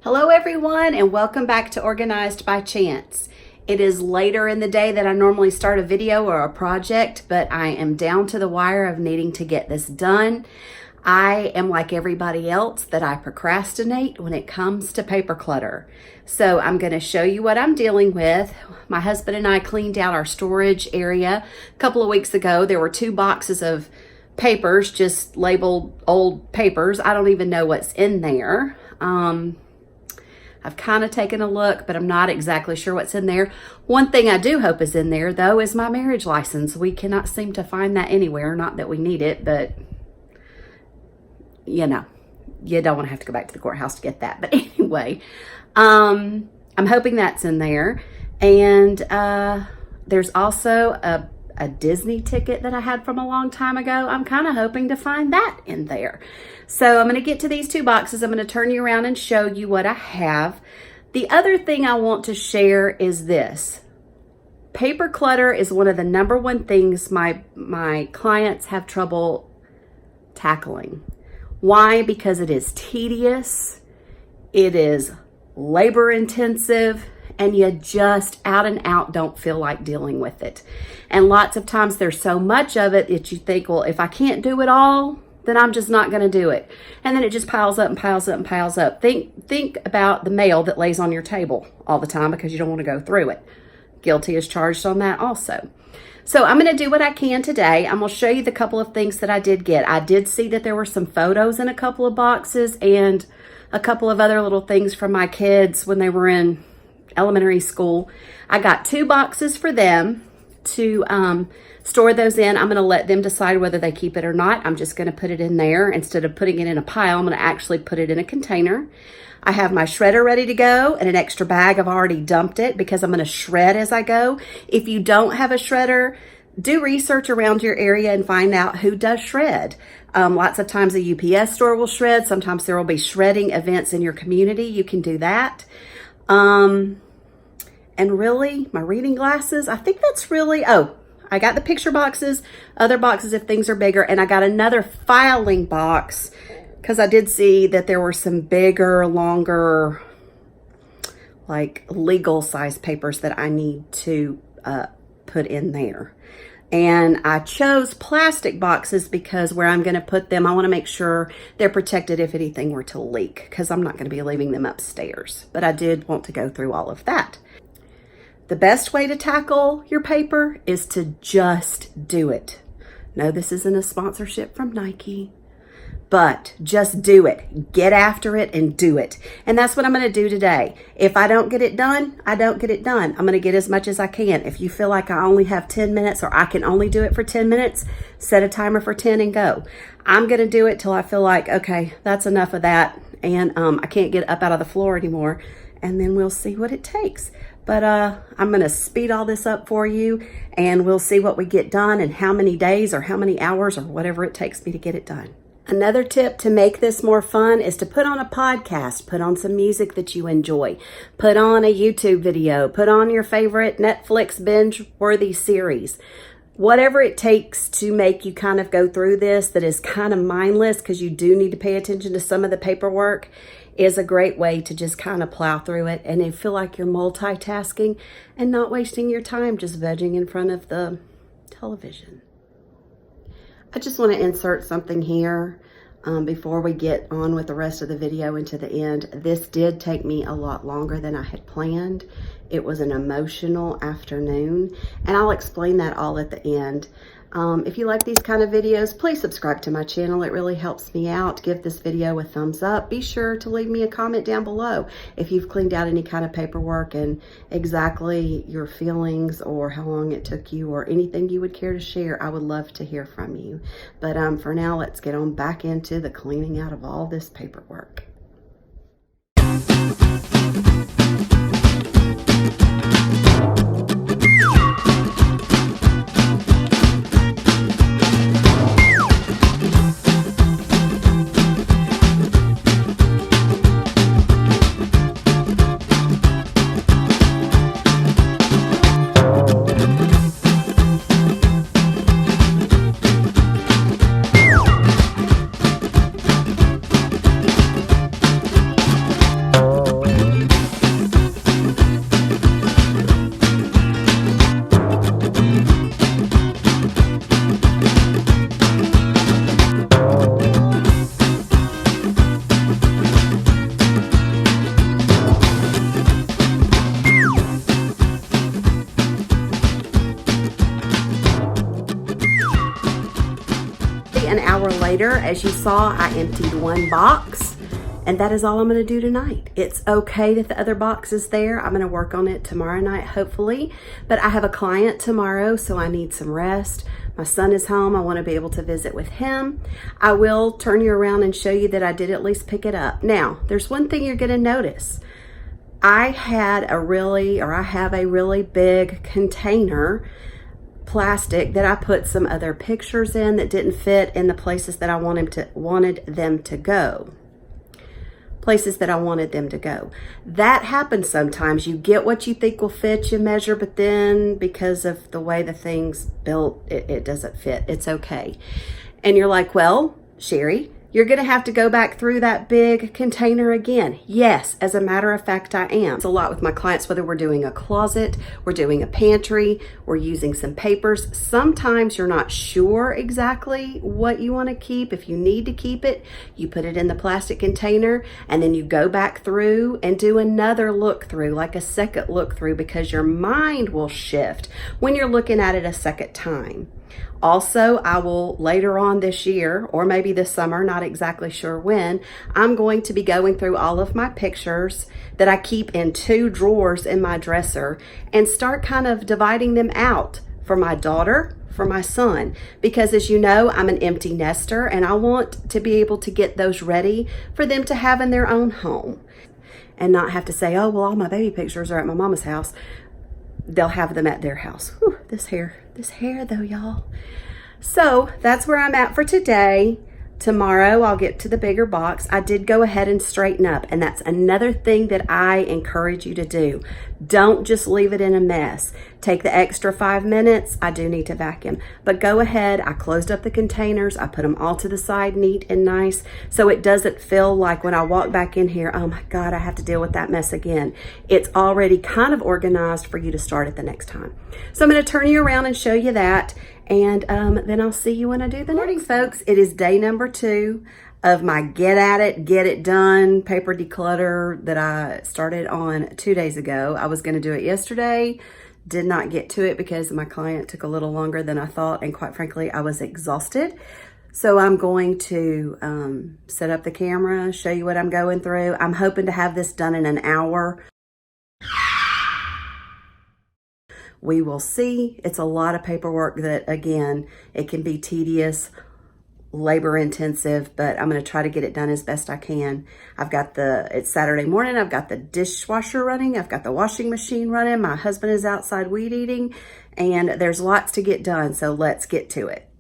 Hello everyone, and welcome back to Organized by Chance. It is later in the day than I normally start a video or a project, but I am down to the wire of needing to get this done. I am like everybody else that I procrastinate when it comes to paper clutter. So I'm going to show you what I'm dealing with. My husband and I cleaned out our storage area a couple of weeks ago. There were 2 boxes of papers, just labeled old papers. I don't even know what's in there. I've kind of taken a look, but I'm not exactly sure what's in there. One thing I do hope is in there, though, is my marriage license. We cannot seem to find that anywhere. Not that we need it, but, you know, you don't want to have to go back to the courthouse to get that. But anyway, I'm hoping that's in there. And there's also a Disney ticket that I had from a long time ago. I'm kind of hoping to find that in there. So I'm going to get to these 2 boxes. I'm going to turn you around and show you what I have. The other thing I want to share is this. Paper clutter is one of the #1 things my clients have trouble tackling. Why? Because it is tedious, it is labor intensive, and you just out and out don't feel like dealing with it. And lots of times there's so much of it that you think, well, if I can't do it all, then I'm just not going to do it. And then it just piles up and piles up and piles up. Think about the mail that lays on your table all the time because you don't want to go through it. Guilty as charged on that also. So I'm going to do what I can today. I'm going to show you the couple of things that I did get. I did see that there were some photos in a couple of boxes and a couple of other little things from my kids when they were in elementary school. I got 2 boxes for them to store those in. I'm going to let them decide whether they keep it or not. I'm just going to put it in there. Instead of putting it in a pile, I'm going to actually put it in a container. I have my shredder ready to go and an extra bag. I've already dumped it because I'm going to shred as I go. If you don't have a shredder, do research around your area and find out who does shred. Lots of times a UPS store will shred. Sometimes there will be shredding events in your community. You can do that. And really, my reading glasses, I think that's really, I got the picture boxes, other boxes if things are bigger, and I got another filing box because I did see that there were some bigger, longer, like legal size papers that I need to put in there. And I chose plastic boxes because where I'm going to put them, I want to make sure they're protected if anything were to leak because I'm not going to be leaving them upstairs. But I did want to go through all of that. The best way to tackle your paper is to just do it. No, this isn't a sponsorship from Nike, but just do it. Get after it and do it. And that's what I'm going to do today. If I don't get it done, I don't get it done. I'm going to get as much as I can. If you feel like I only have 10 minutes or I can only do it for 10 minutes, set a timer for 10 and go. I'm going to do it till I feel like, okay, that's enough of that. And I can't get up out of the floor anymore. And then we'll see what it takes. But I'm going to speed all this up for you and we'll see what we get done and how many days or how many hours or whatever it takes me to get it done. Another tip to make this more fun is to put on a podcast, put on some music that you enjoy, put on a YouTube video, put on your favorite Netflix binge-worthy series. Whatever it takes to make you kind of go through this that is kind of mindless because you do need to pay attention to some of the paperwork is a great way to just kind of plow through it and feel like you're multitasking and not wasting your time just vegging in front of the television. I just want to insert something here before we get on with the rest of the video into the end. This did take me a lot longer than I had planned. It was an emotional afternoon, and I'll explain that all at the end. If you like these kind of videos, please subscribe to my channel. It really helps me out. Give this video a thumbs up. Be sure to leave me a comment down below if you've cleaned out any kind of paperwork and exactly your feelings or how long it took you or anything you would care to share. I would love to hear from you. But for now, let's get on back into the cleaning out of all this paperwork. later. As you saw, I emptied one box, and that is all I'm going to do tonight. It's okay that the other box is there. I'm going to work on it tomorrow night, hopefully. But I have a client tomorrow, so I need some rest. My son is home. I want to be able to visit with him. I will turn you around and show you that I did at least pick it up. Now, there's one thing you're going to notice. I have a really big container, plastic, that I put some other pictures in that didn't fit in the places that I wanted them to go. That happens sometimes. You get what you think will fit, you measure, but then because of the way the thing's built, it doesn't fit. It's okay. And you're like, well, Sherry, you're going to have to go back through that big container again. Yes, as a matter of fact, I am. It's a lot with my clients, whether we're doing a closet, we're doing a pantry, we're using some papers. Sometimes you're not sure exactly what you want to keep. If you need to keep it, you put it in the plastic container, and then you go back through and do another look through, like a second look through, because your mind will shift when you're looking at it a second time. Also, I will later on this year, or maybe this summer, not exactly sure when, I'm going to be going through all of my pictures that I keep in 2 drawers in my dresser and start kind of dividing them out for my daughter, for my son, because as you know, I'm an empty nester and I want to be able to get those ready for them to have in their own home and not have to say, oh, well, all my baby pictures are at my mama's house. They'll have them at their house. Whew, this hair though, y'all. So that's where I'm at for today. Tomorrow I'll get to the bigger box. I did go ahead and straighten up, and that's another thing that I encourage you to do. Don't just leave it in a mess. Take the extra 5 minutes. I do need to vacuum, but go ahead. I closed up the containers. I put them all to the side, neat and nice, so it doesn't feel like when I walk back in here, oh my God, I have to deal with that mess again. It's already kind of organized for you to start it the next time. So I'm going to turn you around and show you that. And then I'll see you when I do the next. Morning, folks. It is day number 2 of my get at it, get it done paper declutter that I started on 2 days ago. I was going to do it yesterday, did not get to it because my client took a little longer than I thought, and quite frankly, I was exhausted. So I'm going to set up the camera, show you what I'm going through. I'm hoping to have this done in an hour. We will see. It's a lot of paperwork that, again, it can be tedious, labor intensive, but I'm going to try to get it done as best I can. It's Saturday morning. I've got the dishwasher running. I've got the washing machine running. My husband is outside weed eating, and there's lots to get done. So let's get to it.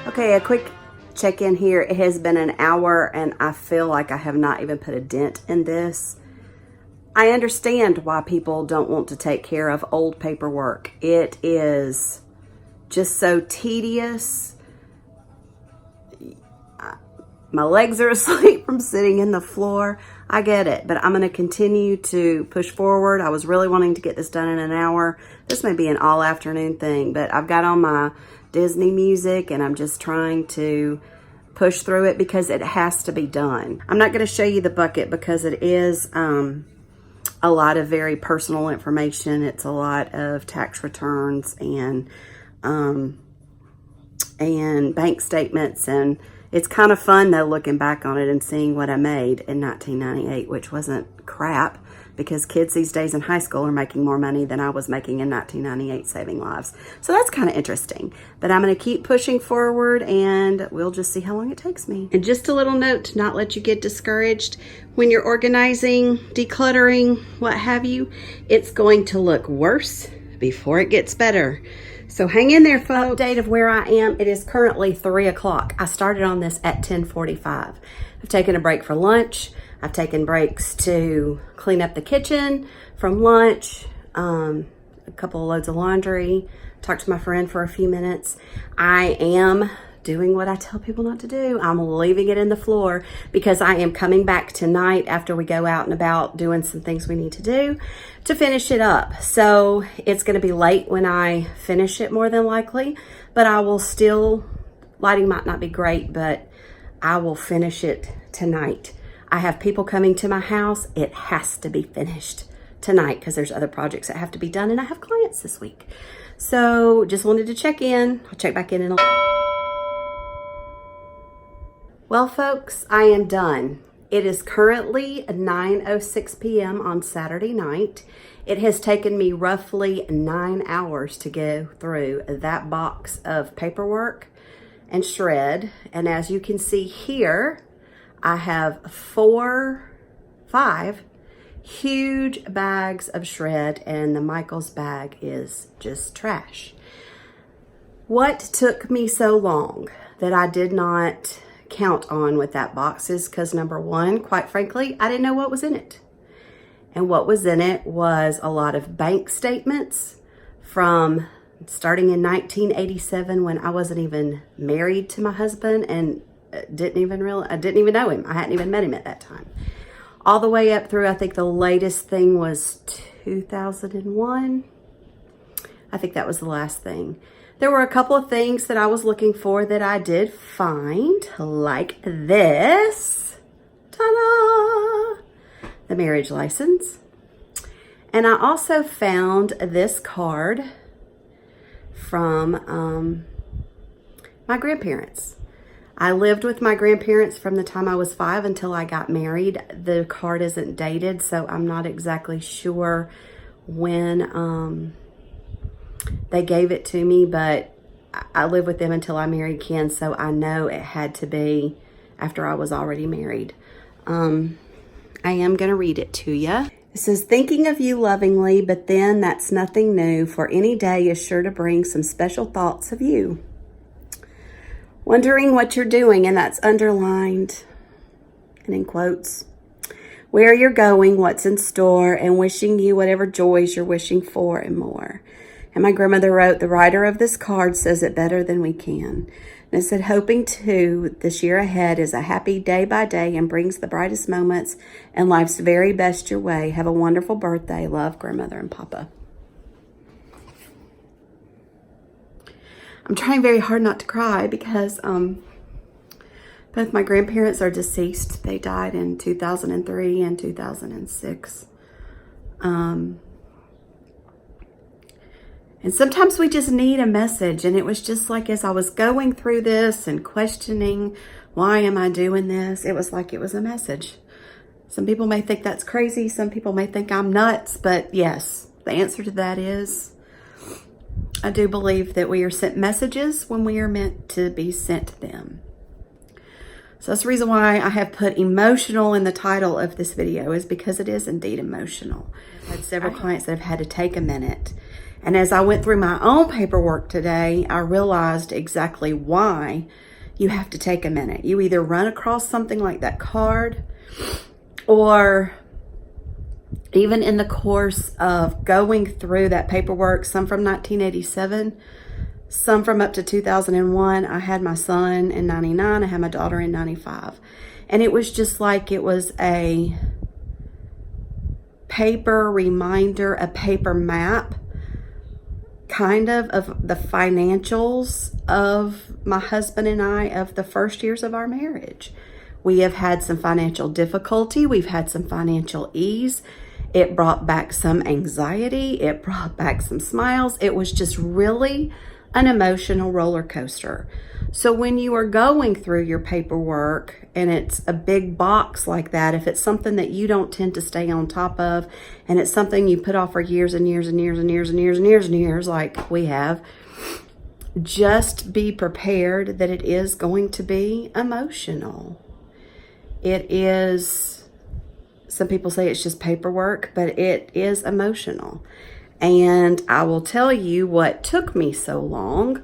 Okay, a quick check-in here. It has been an hour and I feel like I have not even put a dent in this. I understand why people don't want to take care of old paperwork. It is just so tedious. My legs are asleep from sitting in the floor. I get it, but I'm going to continue to push forward. I was really wanting to get this done in an hour. This may be an all afternoon thing, but I've got on my Disney music and I'm just trying to push through it because it has to be done. I'm not going to show you the bucket because it is a lot of very personal information. It's a lot of tax returns and bank statements, and it's kind of fun though looking back on it and seeing what I made in 1998, which wasn't crap, because kids these days in high school are making more money than I was making in 1998 saving lives. So that's kind of interesting. But I'm going to keep pushing forward and we'll just see how long it takes me. And just a little note to not let you get discouraged. When you're organizing, decluttering, what have you, it's going to look worse before it gets better. So hang in there, folks. Update of where I am. It is currently 3 o'clock. I started on this at 10:45. I've taken a break for lunch. I've taken breaks to clean up the kitchen from lunch, a couple of loads of laundry, talk to my friend for a few minutes. I am doing what I tell people not to do. I'm leaving it in the floor because I am coming back tonight after we go out and about doing some things we need to do to finish it up. So it's going to be late when I finish it, more than likely, but I will still, lighting might not be great, but I will finish it tonight. I have people coming to my house. It has to be finished tonight because there's other projects that have to be done, and I have clients this week. So just wanted to check in. I'll check back in a Well, folks, I am done. It is currently 9:06 p.m. on Saturday night. It has taken me roughly 9 hours to go through that box of paperwork and shred. And as you can see here, I have 5 huge bags of shred, and the Michael's bag is just trash. What took me so long that I did not count on with that box is because, number one, quite frankly, I didn't know what was in it. And what was in it was a lot of bank statements from starting in 1987, when I wasn't even married to my husband and I didn't even know him. I hadn't even met him at that time. All the way up through, I think the latest thing was 2001. I think that was the last thing. There were a couple of things that I was looking for that I did find, like this. Ta-da! The marriage license. And I also found this card from my grandparents. I lived with my grandparents from the time I was 5 until I got married. The card isn't dated, so I'm not exactly sure when they gave it to me, but I lived with them until I married Ken, so I know it had to be after I was already married. I am going to read it to you. It says, thinking of you lovingly, but then that's nothing new, for any day is sure to bring some special thoughts of you. Wondering what you're doing, and that's underlined and in quotes. Where you're going, what's in store, and wishing you whatever joys you're wishing for and more. And my grandmother wrote, the writer of this card says it better than we can. And it said, hoping too, this year ahead is a happy day by day and brings the brightest moments and life's very best your way. Have a wonderful birthday. Love, Grandmother and Papa. I'm trying very hard not to cry because both my grandparents are deceased. They died in 2003 and 2006. And sometimes we just need a message. And it was just like, as I was going through this and questioning, why am I doing this? It was like it was a message. Some people may think that's crazy. Some people may think I'm nuts. But yes, the answer to that is, I do believe that we are sent messages when we are meant to be sent them. So that's the reason why I have put emotional in the title of this video, is because it is indeed emotional. I've had several clients that have had to take a minute. And as I went through my own paperwork today, I realized exactly why you have to take a minute. You either run across something like that card, or even in the course of going through that paperwork, some from 1987, some from up to 2001. I had my son in 99. I had my daughter in 95. And it was just like it was a paper reminder, a paper map, kind of the financials of my husband and I of the first years of our marriage. We have had some financial difficulty. We've had some financial ease. It brought back some anxiety. It brought back some smiles. It was just really an emotional roller coaster. So when you are going through your paperwork and it's a big box like that, if it's something that you don't tend to stay on top of, and it's something you put off for years and years and years and years and years and years and years, like we have, just be prepared that it is going to be emotional. It is, some people say it's just paperwork, but it is emotional. And I will tell you what took me so long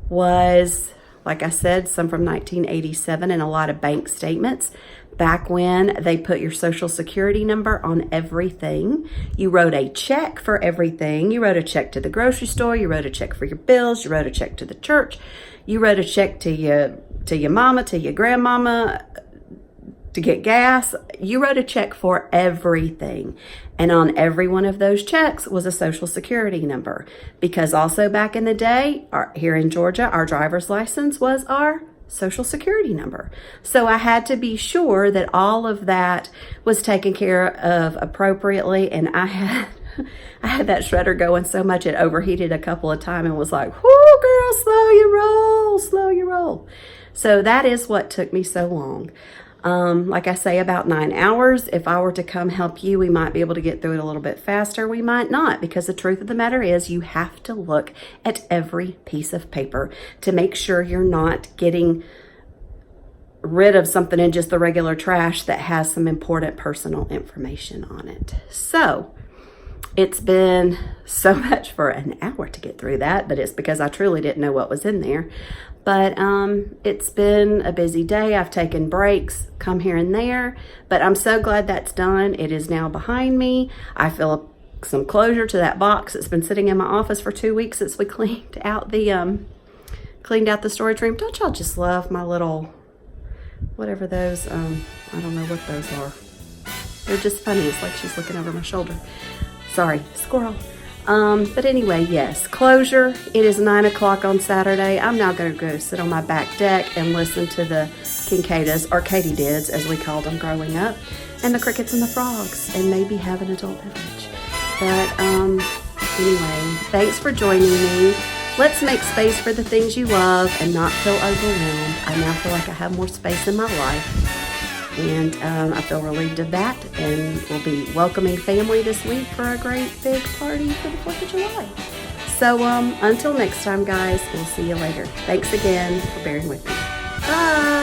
was Like I said, some from 1987 and a lot of bank statements. Back when they put your social security number on everything. You wrote a check for everything. You wrote a check to the grocery store. You wrote a check for your bills. You wrote a check to the church. You wrote a check to your mama, to your grandmama, to get gas. You wrote a check for everything. And on every one of those checks was a social security number. Because also back in the day, here in Georgia, our driver's license was our social security number. So I had to be sure that all of that was taken care of appropriately. And I had that shredder going so much it overheated a couple of times and was like, whoo, girl, slow your roll, slow your roll. So that is what took me so long. Like I say, about 9 hours. If I were to come help you, we might be able to get through it a little bit faster. We might not, because the truth of the matter is you have to look at every piece of paper to make sure you're not getting rid of something in just the regular trash that has some important personal information on it. So it's been so much for an hour to get through that, but it's because I truly didn't know what was in there. But it's been a busy day. I've taken breaks, come here and there, but I'm so glad that's done. It is now behind me. I feel some closure to that box that's been sitting in my office for 2 weeks since we cleaned out the storage room. Don't y'all just love my little, whatever those, I don't know what those are. They're just funny. It's like she's looking over my shoulder. Sorry, squirrel. But anyway, yes, closure. It is 9 o'clock on Saturday. I'm now going to go sit on my back deck and listen to the cicadas, or katydids as we called them growing up, and the crickets and the frogs, and maybe have an adult beverage. But anyway, thanks for joining me. Let's make space for the things you love and not feel overwhelmed. I now feel like I have more space in my life. And I feel relieved of that, and we'll be welcoming family this week for a great big party for the 4th of July. So until next time, guys, we'll see you later. Thanks again for bearing with me. Bye.